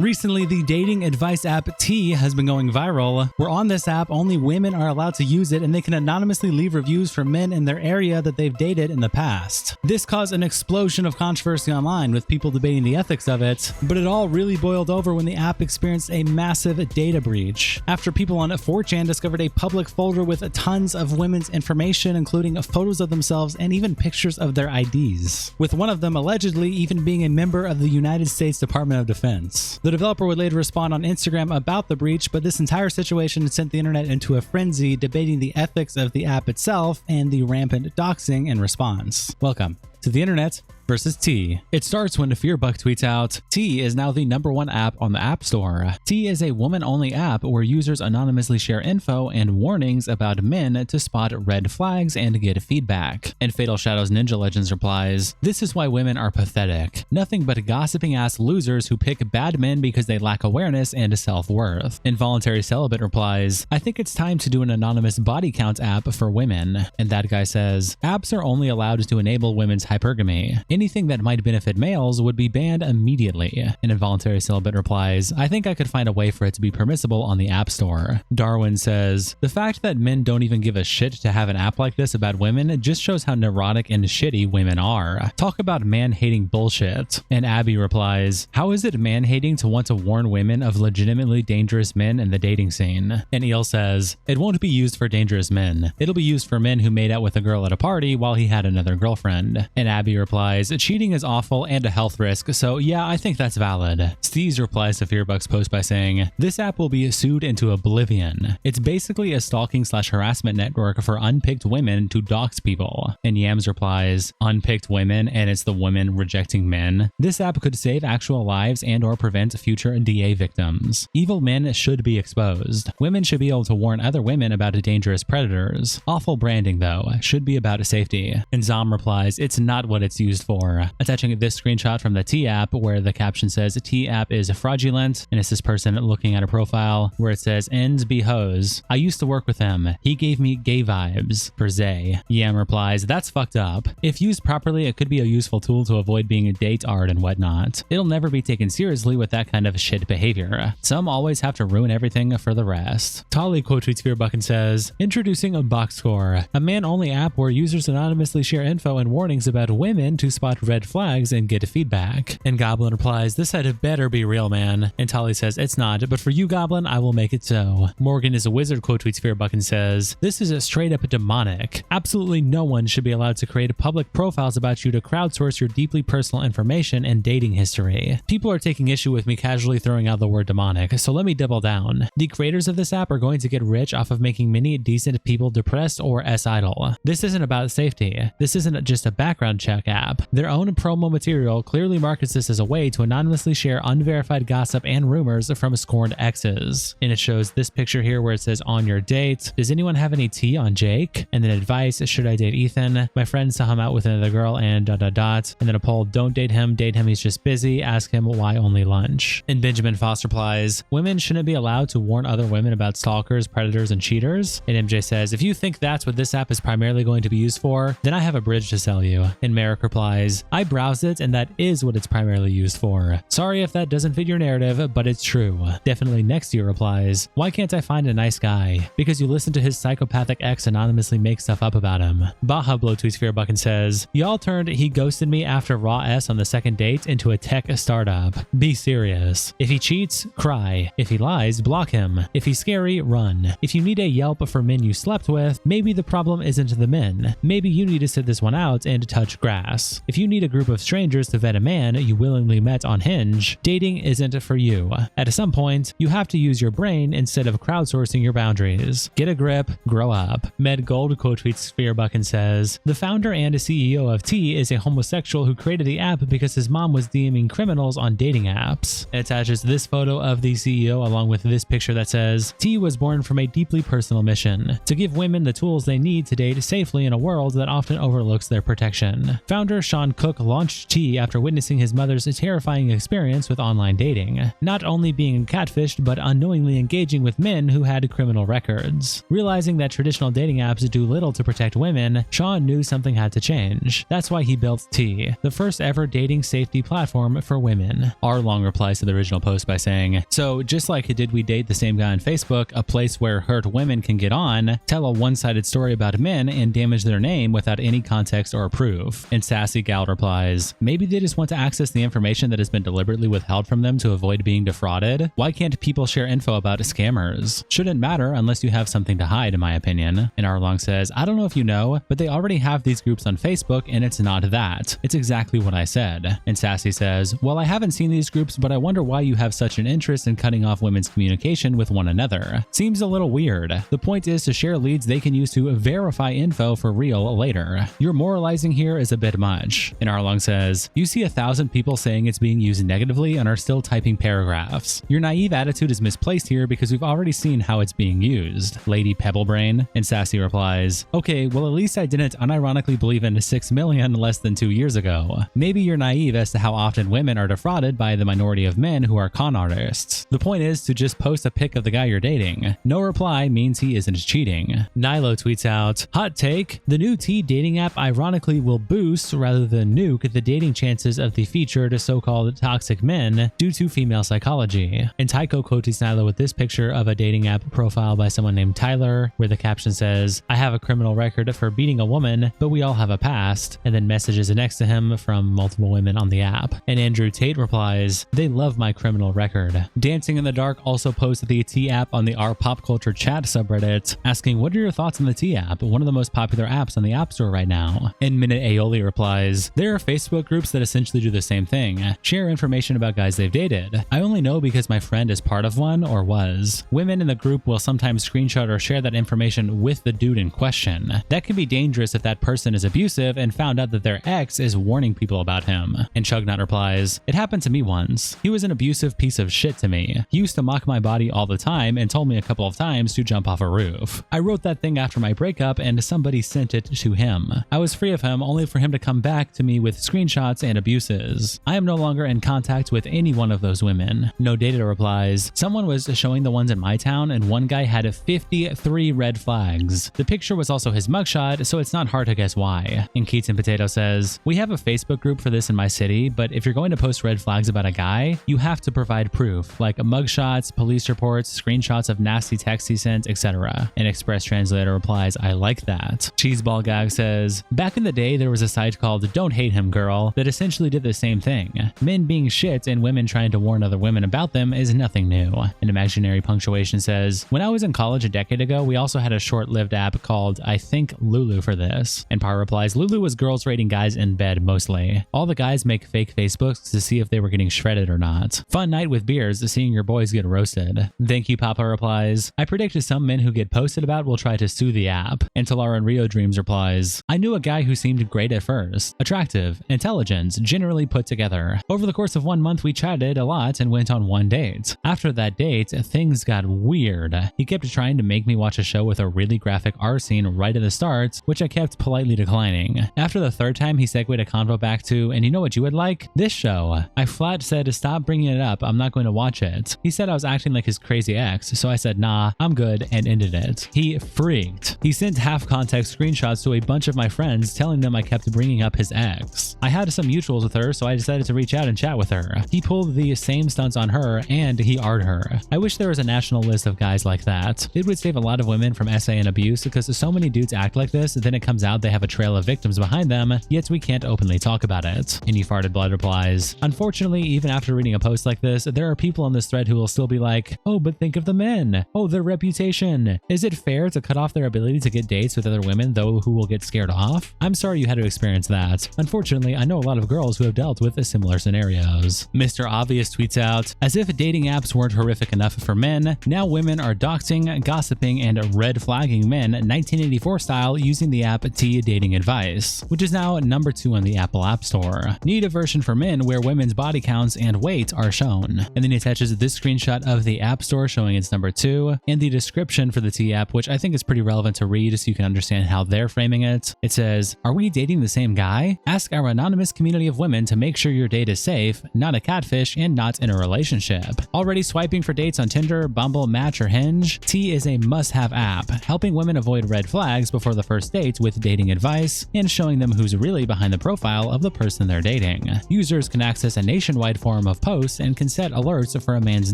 Recently, the dating advice app T has been going viral, where on this app, only women are allowed to use it and they can anonymously leave reviews for men in their area that they've dated in the past. This caused an explosion of controversy online, with people debating the ethics of it, but it all really boiled over when the app experienced a massive data breach, after people on 4chan discovered a public folder with tons of women's information, including photos of themselves and even pictures of their IDs, with one of them allegedly even being a member of the United States Department of Defense. The developer would later respond on Instagram about the breach, but this entire situation sent the internet into a frenzy, debating the ethics of the app itself and the rampant doxing in response. Welcome to the internet versus T. It starts when Fearbuck tweets out, T is now the #1 app on the App Store. T is a woman-only app where users anonymously share info and warnings about men to spot red flags and get feedback. And Fatal Shadows Ninja Legends replies, this is why women are pathetic. Nothing but gossiping-ass losers who pick bad men because they lack awareness and self-worth. Involuntary Celibate replies, I think it's time to do an anonymous body count app for women. And that guy says, apps are only allowed to enable women's hypergamy. Anything that might benefit males would be banned immediately. An Involuntary Celibate replies, I think I could find a way for it to be permissible on the App Store. Darwin says, the fact that men don't even give a shit to have an app like this about women just shows how neurotic and shitty women are. Talk about man-hating bullshit. And Abby replies, how is it man-hating to want to warn women of legitimately dangerous men in the dating scene? And Eel says, it won't be used for dangerous men. It'll be used for men who made out with a girl at a party while he had another girlfriend. And Abby replies, cheating is awful and a health risk, so yeah, I think that's valid. Steez replies to Fearbuck's post by saying, this app will be sued into oblivion. It's basically a stalking/harassment network for unpicked women to dox people. And Yams replies, unpicked women, and it's the women rejecting men. This app could save actual lives and or prevent future DA victims. Evil men should be exposed. Women should be able to warn other women about dangerous predators. Awful branding though, should be about safety. And Zom replies, it's not what it's used for. Attaching this screenshot from the T app where the caption says T app is fraudulent, and it's this person looking at a profile where it says ends be hoes. I used to work with him. He gave me gay vibes for Zay. Yam replies, that's fucked up. If used properly, it could be a useful tool to avoid being a date art and whatnot. It'll never be taken seriously with that kind of shit behavior. Some always have to ruin everything for the rest. Tali quote tweets Fearbuck and says, introducing a box score, a man-only app where users anonymously share info and warnings about women to spot red flags and get feedback. And Goblin replies, this had better be real, man. And Tali says, it's not, but for you, Goblin, I will make it so. Morgan is a wizard quote tweets Fearbuck and says, this is a straight up demonic. Absolutely no one should be allowed to create public profiles about you to crowdsource your deeply personal information and dating history. People are taking issue with me casually throwing out the word demonic, so let me double down. The creators of this app are going to get rich off of making many decent people depressed or S-idle. This isn't about safety. This isn't just a background check app. Their own promo material clearly markets this as a way to anonymously share unverified gossip and rumors from scorned exes. And it shows this picture here where it says on your date, does anyone have any tea on Jake? And then advice, should I date Ethan? My friend saw him out with another girl and ... And then a poll, don't date him, he's just busy, ask him why only lunch. And Benjamin Foss replies, women shouldn't be allowed to warn other women about stalkers, predators, and cheaters. And MJ says, if you think that's what this app is primarily going to be used for, then I have a bridge to sell you. And Merrick replies, I browsed it and that is what it's primarily used for. Sorry if that doesn't fit your narrative, but it's true. Definitely Next Year replies, why can't I find a nice guy? Because you listen to his psychopathic ex anonymously make stuff up about him. Baja Blow tweets Fearbuck and says, y'all turned he ghosted me after Raw S on the second date into a tech startup. Be serious. If he cheats, cry. If he lies, block him. If he's scary, run. If you need a Yelp for men you slept with, maybe the problem isn't the men. Maybe you need to sit this one out and touch grass. If you need a group of strangers to vet a man you willingly met on Hinge, dating isn't for you. At some point, you have to use your brain instead of crowdsourcing your boundaries. Get a grip, grow up. Med Gold quote tweets Fearbuck and says, the founder and CEO of T is a homosexual who created the app because his mom was DMing criminals on dating apps. It attaches this photo of the CEO along with this picture that says, T was born from a deeply personal mission to give women the tools they need to date safely in a world that often overlooks their protection. Founder Sean Sean Cook launched T after witnessing his mother's terrifying experience with online dating, not only being catfished but unknowingly engaging with men who had criminal records. Realizing that traditional dating apps do little to protect women, Sean knew something had to change. That's why he built T, the first ever dating safety platform for women. R Long replies to the original post by saying, "So just like Did We Date the Same Guy on Facebook, a place where hurt women can get on, tell a one-sided story about men and damage their name without any context or proof." And Sassy Gal replies, "Maybe they just want to access the information that has been deliberately withheld from them to avoid being defrauded. Why can't people share info about scammers? Shouldn't matter unless you have something to hide, in my opinion." And R Long says, "I don't know if you know, but they already have these groups on Facebook and it's not that. It's exactly what I said." And Sassy says, "Well, I haven't seen these groups, but I wonder why you have such an interest in cutting off women's communication with one another. Seems a little weird. The point is to share leads they can use to verify info for real later. Your moralizing here is a bit much." And R Long says, "You see 1,000 people saying it's being used negatively and are still typing paragraphs. Your naive attitude is misplaced here because we've already seen how it's being used, Lady Pebblebrain." And Sassy replies, "Okay, well at least I didn't unironically believe in 6 million less than 2 years ago. Maybe you're naive as to how often women are defrauded by the minority of men who are con artists. The point is to just post a pic of the guy you're dating. No reply means he isn't cheating." Nilo tweets out, "Hot take, the new T dating app ironically will boost rather than nuke the dating chances of the featured so-called toxic men due to female psychology." And Tycho quotes Nilo with this picture of a dating app profile by someone named Tyler, where the caption says, "I have a criminal record for beating a woman, but we all have a past," and then messages next to him from multiple women on the app. And Andrew Tate replies, "They love my criminal record." Dancing in the Dark also posted the T app on the R Pop Culture chat subreddit, asking, "What are your thoughts on the T app? One of the most popular apps on the App Store right now." And Minute Aioli replies, "There are Facebook groups that essentially do the same thing. Share information about guys they've dated. I only know because my friend is part of one or was. Women in the group will sometimes screenshot or share that information with the dude in question. That can be dangerous if that person is abusive and found out that their ex is warning people about him." And Chugnut replies, "It happened to me once. He was an abusive piece of shit to me. He used to mock my body all the time and told me a couple of times to jump off a roof. I wrote that thing after my breakup and somebody sent it to him. I was free of him only for him to come back to me with screenshots and abuses. I am no longer in contact with any one of those women." No Data replies, "Someone was showing the ones in my town and one guy had 53 red flags. The picture was also his mugshot, so it's not hard to guess why." And Keats and Potato says, "We have a Facebook group for this in my city, but if you're going to post red flags about a guy, you have to provide proof, like mugshots, police reports, screenshots of nasty texts he sent, etc." And Express Translator replies, "I like that." Cheeseball Gag says, "Back in the day, there was a site called Don't Hate Him Girl that essentially did the same thing. Men being shit and women trying to warn other women about them is nothing new." And Imaginary Punctuation says, "When I was in college a decade ago, we also had a short-lived app called, I think, Lulu for this." And Par replies, "Lulu was girls rating guys in bed mostly. All the guys make fake Facebooks to see if they were getting shredded or not. Fun night with beers, seeing your boys get roasted." Thank You Papa replies, "I predict some men who get posted about will try to sue the app." And Talara and Rio Dreams replies, "I knew a guy who seemed great at first. Attractive, intelligent, generally put together. Over the course of 1 month, we chatted a lot and went on one date. After that date, things got weird. He kept trying to make me watch a show with a really graphic R scene right at the start, which I kept politely declining. After the third time, he segued a convo back to, 'And you know what you would like? This show.' I flat said, 'Stop bringing it up, I'm not going to watch it.' He said I was acting like his crazy ex, so I said, 'Nah, I'm good,' and ended it. He freaked. He sent half-context screenshots to a bunch of my friends telling them I kept bringing up his ex. I had some mutuals with her, so I decided to reach out and chat with her. He pulled the same stunts on her, and he R'd her. I wish there was a national list of guys like that. It would save a lot of women from SA and abuse because so many dudes act like this, then it comes out they have a trail of victims behind them, yet we can't openly talk about it." And You Farted Blood replies, "Unfortunately, even after reading a post like this, there are people on this thread who will still be like, 'Oh, but think of the men. Oh, their reputation. Is it fair to cut off their ability to get dates with other women, though, who will get scared off? I'm sorry you had to experience that. Unfortunately, I know a lot of girls who have dealt with similar scenarios." Mr. Obvious tweets out, "As if dating apps weren't horrific enough for men, now women are doxing, gossiping, and red flagging men 1984 style using the app T Dating Advice, which is now number 2 on the Apple App Store. Need a version for men where women's body counts and weight are shown." And then he attaches this screenshot of the App Store showing it's number 2 and the description for the T app, which I think is pretty relevant to read so you can understand how they're framing it. It says, "Are we dating the same guy? Why? Ask our anonymous community of women to make sure your date is safe, not a catfish, and not in a relationship. Already swiping for dates on Tinder, Bumble, Match, or Hinge? T is a must-have app, helping women avoid red flags before the first date with dating advice and showing them who's really behind the profile of the person they're dating. Users can access a nationwide forum of posts and can set alerts for a man's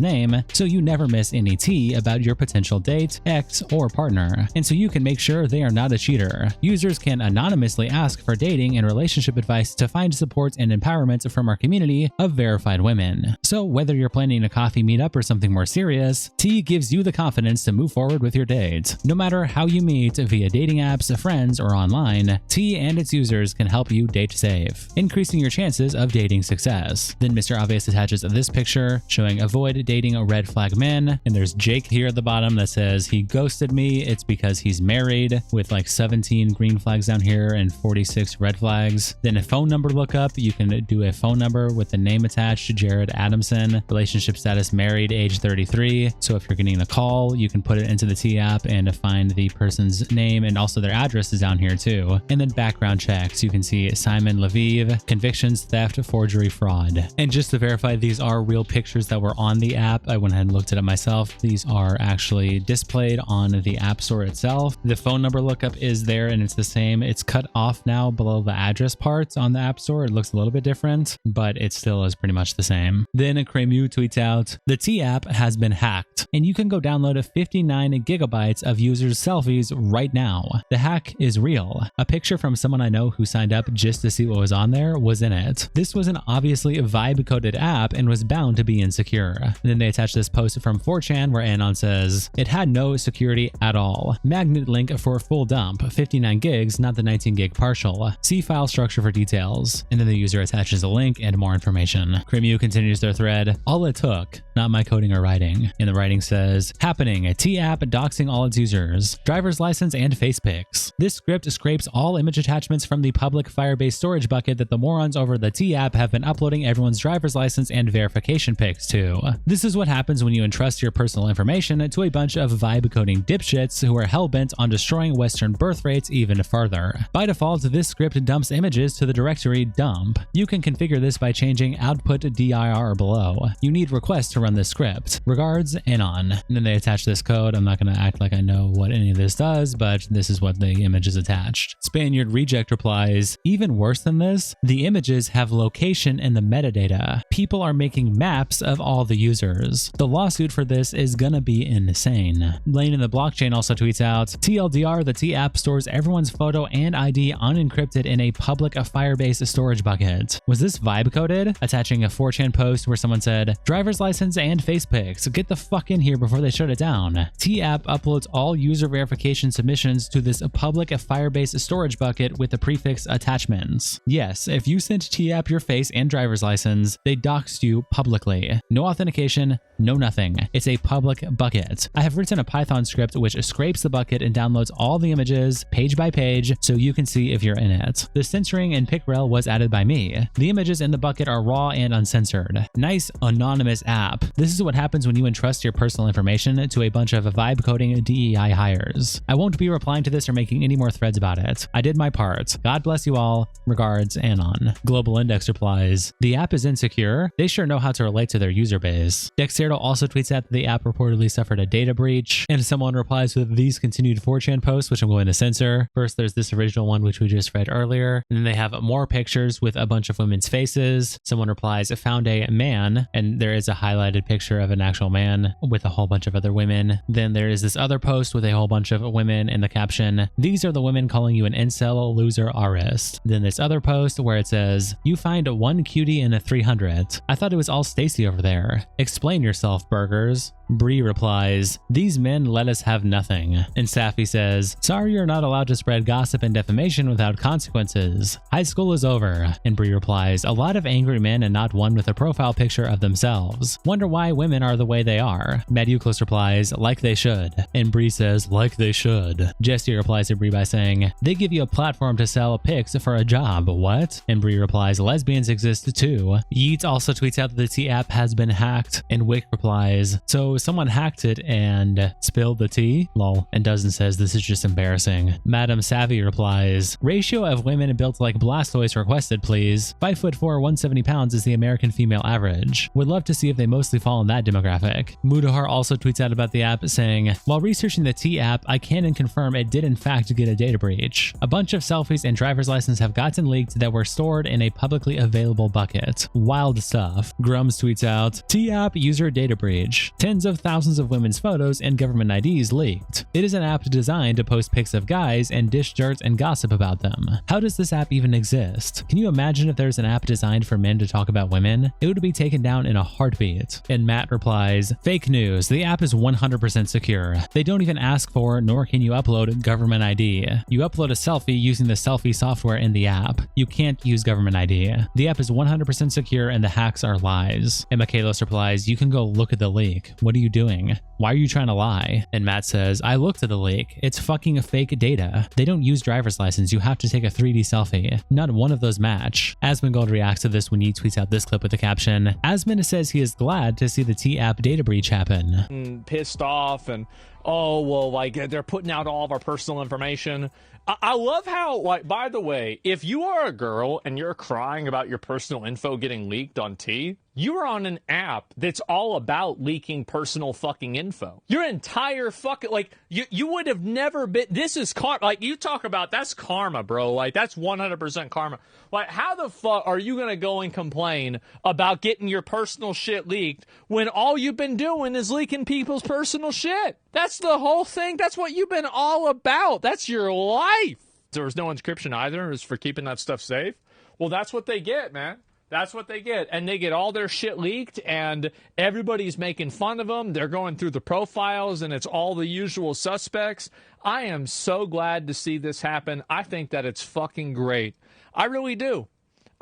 name so you never miss any tea about your potential date, ex, or partner, and so you can make sure they are not a cheater. Users can anonymously ask for dating and relationship advice to find support and empowerment from our community of verified women. So whether you're planning a coffee meetup or something more serious, T gives you the confidence to move forward with your date. No matter how you meet, via dating apps, friends, or online, T and its users can help you date safe, increasing your chances of dating success. Then Mr. Obvious attaches this picture showing avoid dating red flag men, and there's Jake here at the bottom that says he ghosted me, it's because he's married, with like 17 green flags down here and 46 red flags. Then a phone number lookup, you can do a phone number with the name attached, Jared Adamson, relationship status married, age 33. So if you're getting a call, you can put it into the T app and find the person's name, and also their address is down here too. And then background checks, you can see Simon Lviv, convictions, theft, forgery, fraud. And just to verify, these are real pictures that were on the app. I went ahead and looked at it myself. These are actually displayed on the app store itself. The phone number lookup is there and it's the same. It's cut off now below the address parts on the app store. It looks a little bit different, but it still is pretty much the same. Then Cremu tweets out, the T app has been hacked and you can go download 59 gigabytes of users' selfies right now. The hack is real. A picture from someone I know who signed up just to see what was on there was in it. This was an obviously vibe-coded app and was bound to be insecure. Then they attach this post from 4chan where Anon says, it had no security at all. Magnet link for full dump, 59 gigs, not the 19 gig partial. See file structure for details. And then the user attaches a link and more information. Cremu continues their thread, all it took, not my coding or writing. And the writing says, happening, a T app doxing all its users, driver's license and face pics. This script scrapes all image attachments from the public Firebase storage bucket that the morons over the T app have been uploading everyone's driver's license and verification pics to. This is what happens when you entrust your personal information to a bunch of vibe coding dipshits who are hellbent on destroying Western birth rates even further. By default, this script dumps images to the directory dump. You can configure this by changing output dir below. You need requests to run this script. Regards, Anon. And then they attach this code. I'm not going to act like I know what any of this does, but this is what the image is attached. Spaniard Reject replies, even worse than this, the images have location in the metadata. People are making maps of all the users. The lawsuit for this is gonna be insane. Lane in the blockchain also tweets out, TLDR, the T app stores everyone's photo and ID unencrypted in a public Firebase storage bucket. Was this vibe coded? Attaching a 4chan post where someone said, driver's license and face pics, get the fuck in here before they shut it down. T app uploads all user verification submissions to this public Firebase storage bucket with the prefix attachments. Yes, if you sent T app your face and driver's license, they doxed you publicly. No authentication, no nothing. It's a public bucket. I have written a Python script which scrapes the bucket and downloads all the images page by page so you can see if you're in it. The censoring in PicRel was added by me. The images in the bucket are raw and uncensored. Nice anonymous app. This is what happens when you entrust your personal information to a bunch of vibe coding DEI hires. I won't be replying to this or making any more threads about it. I did my part. God bless you all. Regards, Anon. Global Index replies, the app is insecure. They sure know how to relate to their user base. Dexerto also tweets out that the app reportedly suffered a data breach, and someone replies with these continued 4chan posts, which I'm going to censor. First, there's this original one, which we just read earlier, and then they have more pictures with a bunch of women's faces. Someone replies, found a man, and there is a highlighted picture of an actual man with a whole bunch of other women. Then there is this other post with a whole bunch of women in the caption, these are the women calling you an incel, loser, artist. Then this other post where it says, you find one cutie in a 300. I thought it was all Stacy over there. Explain yourself, burgers. Bree replies, these men let us have nothing. And Safi says, sorry you're not allowed to spread gossip and defamation without consequences. High school is over. And Bree replies, a lot of angry men and not one with a profile picture of themselves. Wonder why women are the way they are. Mad Euclid replies, like they should. And Bree says, like they should. Jesse replies to Bree by saying, they give you a platform to sell pics for a job. What? And Bree replies, lesbians exist too. Yeet also tweets out that the T app has been hacked. And Wix Fake replies, so someone hacked it and spilled the tea? Lol. And Dozen says, this is just embarrassing. Madam Savvy replies, ratio of women built like Blastoise requested, please. 5'4", 170 pounds is the American female average. Would love to see if they mostly fall in that demographic. Mudahar also tweets out about the app saying, while researching the T app, I can and confirm it did in fact get a data breach. A bunch of selfies and driver's license have gotten leaked that were stored in a publicly available bucket. Wild stuff. Grums tweets out, T app user data breach. Tens of thousands of women's photos and government IDs leaked. It is an app designed to post pics of guys and dish dirt and gossip about them. How does this app even exist? Can you imagine if there's an app designed for men to talk about women? It would be taken down in a heartbeat. And Matt replies, fake news. The app is 100% secure. They don't even ask for, nor can you upload government ID. You upload a selfie using the selfie software in the app. You can't use government ID. The app is 100% secure and the hacks are lies. And Michaelos replies, you can go look at the leak. What are you doing? Why are you trying to lie? And Matt says, I looked at the leak. It's fucking fake data. They don't use driver's license. You have to take a 3D selfie. Not one of those match. Asmongold reacts to this when he tweets out this clip with the caption, Asmon says he is glad to see the T-app data breach happen. Pissed off and, oh, well, like, they're putting out all of our personal information. I love how, like, by the way, if you are a girl and you're crying about your personal info getting leaked on T, you are on an app that's all about leaking personal fucking info. Your entire fucking, like, you would have never been, this is like, you talk about, that's karma, bro. Like, that's 100% karma. Like, how the fuck are you gonna go and complain about getting your personal shit leaked when all you've been doing is leaking people's personal shit? That's the whole thing. That's what you've been all about. That's your life. There was no encryption either. It was for keeping that stuff safe. Well, that's what they get, man. That's what they get. And they get all their shit leaked and everybody's making fun of them. They're going through the profiles and it's all the usual suspects. I am so glad to see this happen. I think that it's fucking great. I really do.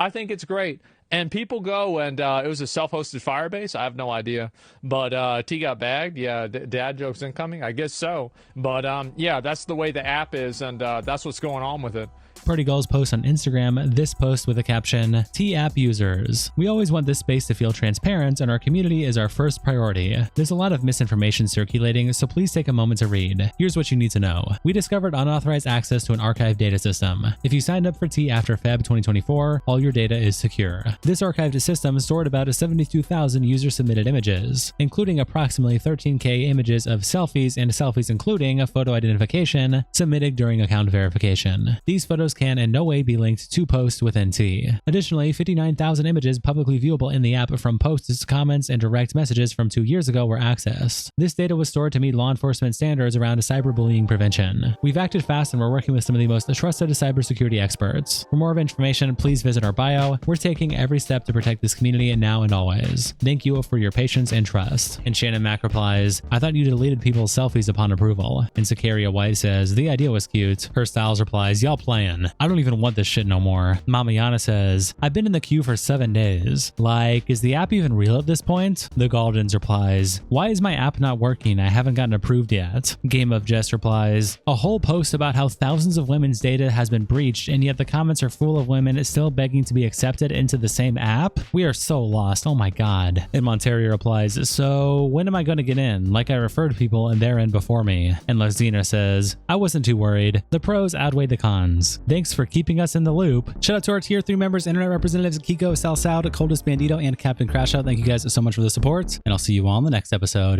I think it's great. And people go and it was a self-hosted Firebase. I have no idea. But T got bagged. Yeah, dad jokes incoming. I guess so. But yeah, that's the way the app is. And that's what's going on with it. Party Girls post on Instagram this post with a caption, T-app users. We always want this space to feel transparent and our community is our first priority. There's a lot of misinformation circulating, so please take a moment to read. Here's what you need to know. We discovered unauthorized access to an archived data system. If you signed up for T after Feb 2024, all your data is secure. This archived system stored about 72,000 user-submitted images, including approximately 13K images of selfies and selfies including a photo identification submitted during account verification. These photos can in no way be linked to posts within T. Additionally, 59,000 images publicly viewable in the app from posts, comments, and direct messages from 2 years ago were accessed. This data was stored to meet law enforcement standards around cyberbullying prevention. We've acted fast and we're working with some of the most trusted cybersecurity experts. For more information, please visit our bio. We're taking every step to protect this community now and always. Thank you for your patience and trust. And Shannon Mack replies, I thought you deleted people's selfies upon approval. And Sakaria White says, the idea was cute. Her Styles replies, y'all playing. I don't even want this shit no more. Mama Yana says, I've been in the queue for 7 days. Like, is the app even real at this point? The Galdens replies, why is my app not working? I haven't gotten approved yet. Game of Jess replies, a whole post about how thousands of women's data has been breached and yet the comments are full of women still begging to be accepted into the same app? We are so lost. Oh my god. And Monterio replies, so when am I going to get in? Like I referred people and they're in before me. And Lazina says, I wasn't too worried. The pros outweigh the cons. Thanks for keeping us in the loop. Shout out to our tier 3 members, internet representatives Kiko, Salsoud, Coldest Bandito, and Captain Crashout. Thank you guys so much for the support, and I'll see you all in the next episode.